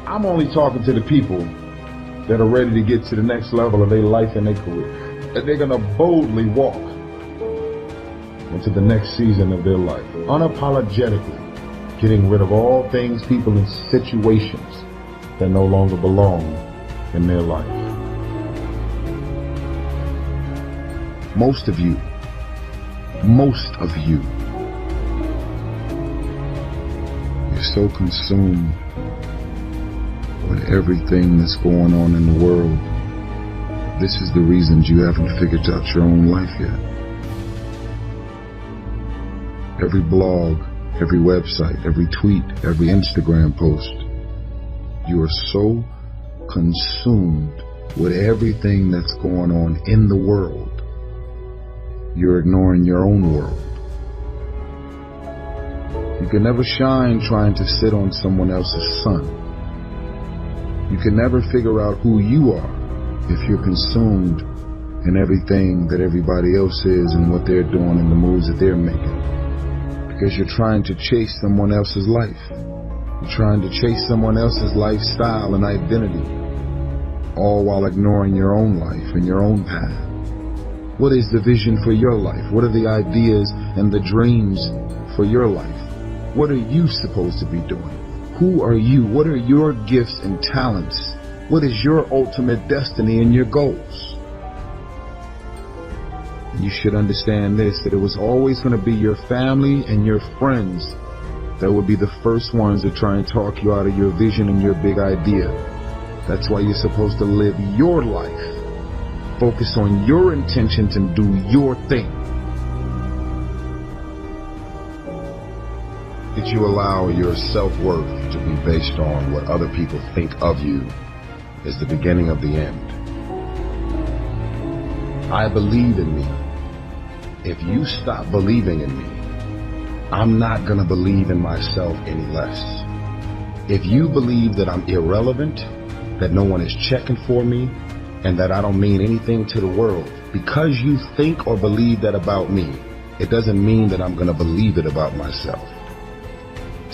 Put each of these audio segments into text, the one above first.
I'm only talking to the people that are ready to get to the next level of their life and their career. That they're going to boldly walk into the next season of their life, unapologetically getting rid of all things, people, and situations that no longer belong in their life. Most of you, you're so consumed with everything that's going on in the world. This is the reasons you haven't figured out your own life yet. Every blog, every website, every tweet, every Instagram post, you are so consumed with everything that's going on in the world, you're ignoring your own world. You can never shine trying to sit on someone else's sun. You can never figure out who you are if you're consumed in everything that everybody else is and what they're doing and the moves that they're making. Because you're trying to chase someone else's life. You're trying to chase someone else's lifestyle and identity, all while ignoring your own life and your own path. What is the vision for your life? What are the ideas and the dreams for your life? What are you supposed to be doing? Who are you? What are your gifts and talents? What is your ultimate destiny and your goals? You should understand this, that it was always going to be your family and your friends that would be the first ones to try and talk you out of your vision and your big idea. That's why you're supposed to live your life. Focus on your intentions and do your thing. Did you allow your self-worth to be based on what other people think of you is the beginning of the end. I believe in me. If you stop believing in me, I'm not going to believe in myself any less. If you believe that I'm irrelevant, that no one is checking for me, and that I don't mean anything to the world, because you think or believe that about me, it doesn't mean that I'm going to believe it about myself.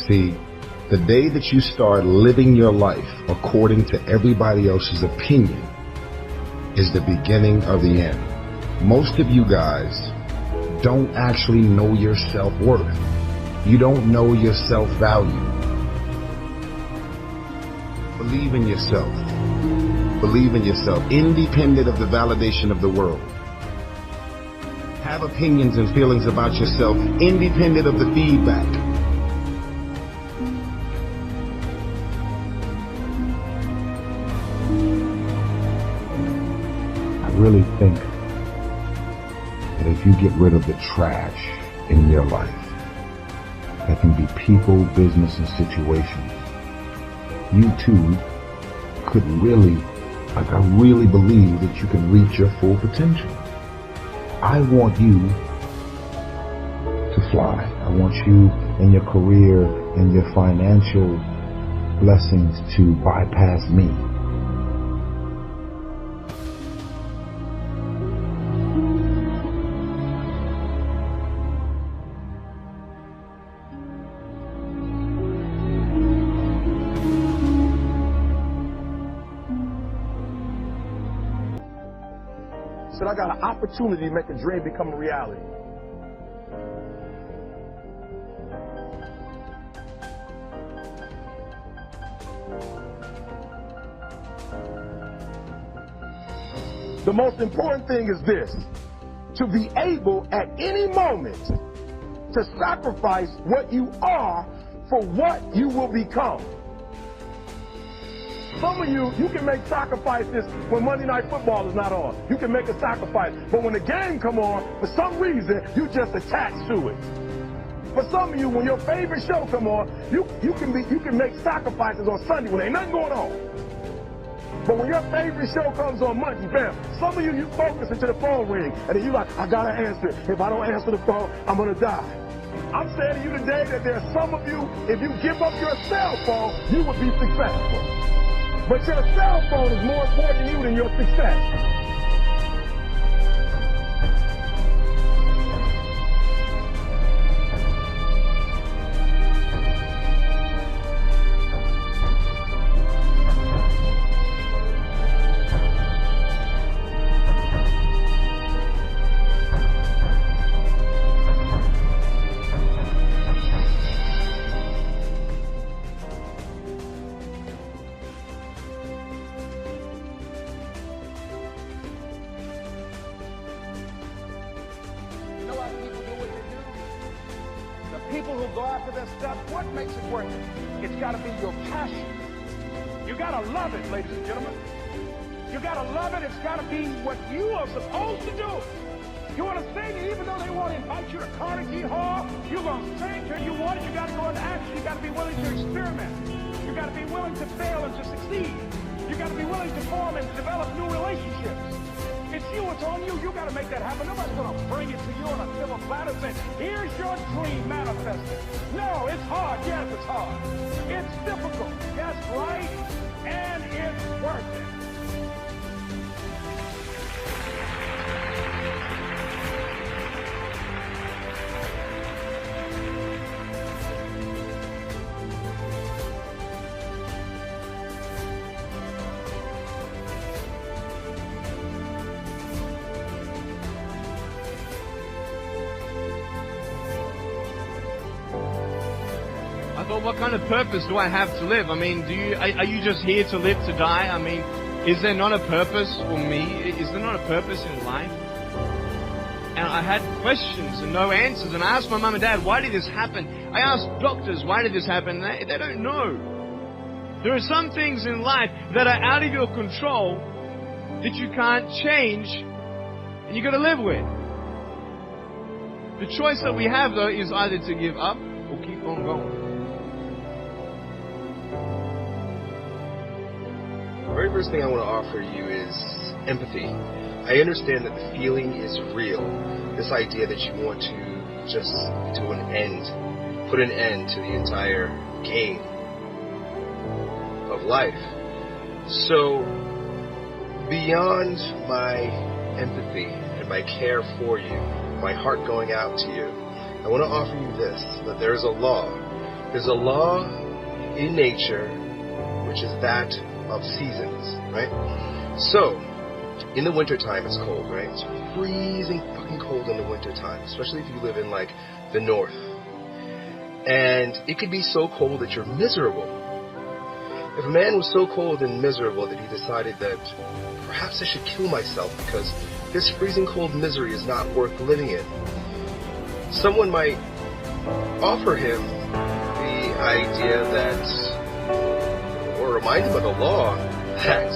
See, the day that you start living your life according to everybody else's opinion is the beginning of the end. Most of you guys don't actually know your self-worth. You don't know your self-value. Believe in yourself. Believe in yourself, independent of the validation of the world. Have opinions and feelings about yourself, independent of the feedback. I really think that if you get rid of the trash in your life, that can be people, business, and situations, you too could really, I really believe that you can reach your full potential. I want you to fly. I want you in your career and your financial blessings to bypass me. Said I got an opportunity to make a dream become a reality. The most important thing is this: to be able at any moment to sacrifice what you are for what you will become. Some of you can make sacrifices when Monday Night Football is not on. You can make a sacrifice. But when the game come on, for some reason, you just attached to it. For some of you, when your favorite show come on, you can make sacrifices on Sunday when ain't nothing going on. But when your favorite show comes on Monday, bam, some of you focus until the phone ring, and then you like, I gotta answer it. If I don't answer the phone, I'm gonna die. I'm saying to you today that there are some of you, if you give up your cell phone, you would be successful. But your cell phone is more important to you than your success. people who go after their stuff, what makes it worth it? It's got to be your passion. You got to love it, ladies and gentlemen. You got to love it. It's got to be what you are supposed to do. You want to sing, even though they want to invite you to Carnegie Hall, you're going to sing till you want it. You got to go into action. You got to be willing to experiment. You got to be willing to fail and to succeed. You got to be willing to form and develop new relationships. It's you, it's on you. You got to make that happen. Nobody's going to bring it to you on a silver platter and say, here's your dream manifested. No, it's hard. Yes, it's hard. It's difficult. Yes, right. And it's worth it. I thought, what kind of purpose do I have to live? I mean, are you just here to live to die? I mean, is there not a purpose for me? Is there not a purpose in life? And I had questions and no answers. And I asked my mum and dad, why did this happen? I asked doctors, why did this happen? And they don't know. There are some things in life that are out of your control that you can't change and you got to live with. The choice that we have, though, is either to give up or keep on going. The very first thing I want to offer you is empathy. I understand that the feeling is real. This idea that you want to just put an end to the entire game of life. So, beyond my empathy and my care for you, my heart going out to you, I want to offer you this, that there is a law. There's a law in nature, which is that of seasons, right? So, in the wintertime it's cold, right? It's freezing fucking cold in the wintertime, especially if you live in, like, the north. And it could be so cold that you're miserable. If a man was so cold and miserable that he decided that perhaps I should kill myself because this freezing cold misery is not worth living in, someone might offer him the idea that, or remind him of the law that,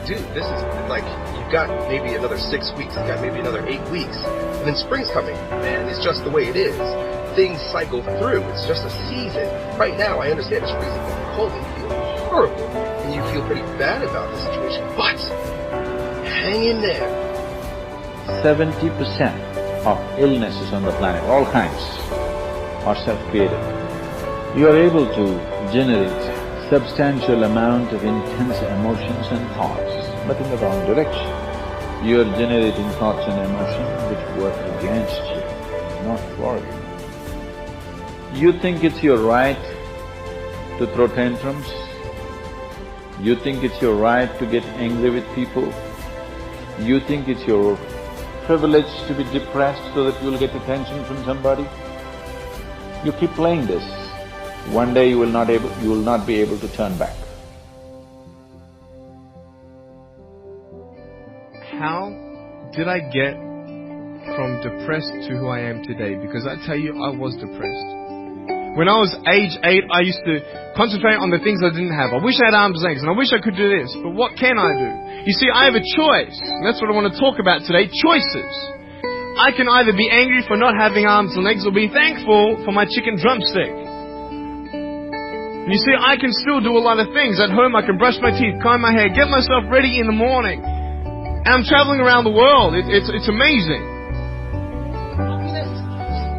dude, this is like, you've got maybe another 6 weeks, you've got maybe another 8 weeks, and then spring's coming, and it's just the way it is. Things cycle through, it's just a season. Right now, I understand it's freezing cold and you feel horrible, and you feel pretty bad about the situation, but hang in there. 70% of illnesses on the planet, all kinds, are self-created. You are able to generate substantial amount of intense emotions and thoughts, but in the wrong direction. You are generating thoughts and emotions which work against you, not for you. You think it's your right to throw tantrums? You think it's your right to get angry with people? You think it's your privilege to be depressed so that you'll get attention from somebody? You keep playing this. One day you will not be able to turn back. How did I get from depressed to who I am today? Because I tell you, I was depressed. When I was age 8, I used to concentrate on the things I didn't have. I wish I had arms and legs, and I wish I could do this, but what can I do? You see, I have a choice, and that's what I want to talk about today, choices. I can either be angry for not having arms and legs, or be thankful for my chicken drumstick. You see, I can still do a lot of things. At home, I can brush my teeth, comb my hair, get myself ready in the morning. And I'm traveling around the world. It's amazing. Happiness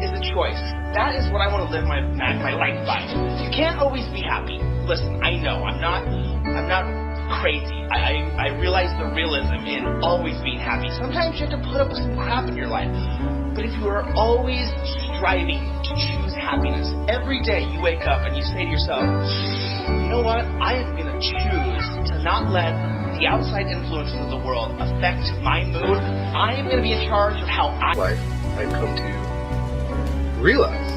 is a choice. That is what I want to live my life by. You can't always be happy. Listen, I know, I'm not crazy. I realize the realism in always being happy. Sometimes you have to put up with some crap in your life. But if you are always striving to choose happiness, every day you wake up and you say to yourself, you know what, I am going to choose to not let the outside influences of the world affect my mood. I am going to be in charge of how I... Life, I've come to realize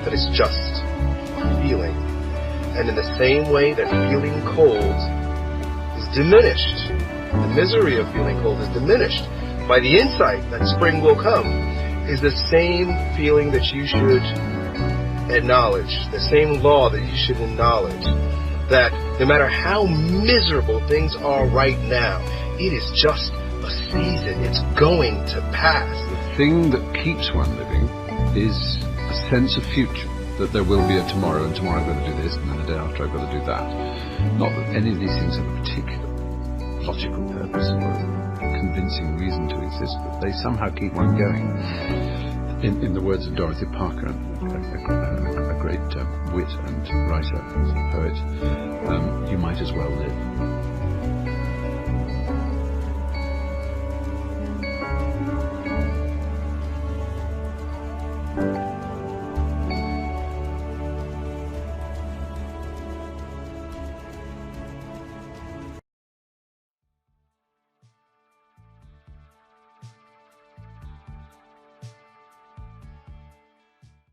that it's just a feeling. And in the same way that feeling cold is diminished, the misery of feeling cold is diminished by the insight that spring will come, is the same feeling that you should acknowledge, the same law that you should acknowledge, that no matter how miserable things are right now, it is just a season. It's going to pass. The thing that keeps one living is a sense of future, that there will be a tomorrow, and tomorrow I've got to do this, and then the day after I've got to do that. Not that any of these things have a particular logical purpose or convincing reason to exist, but they somehow keep one going. In the words of Dorothy Parker, a great wit and writer, poet, you might as well live.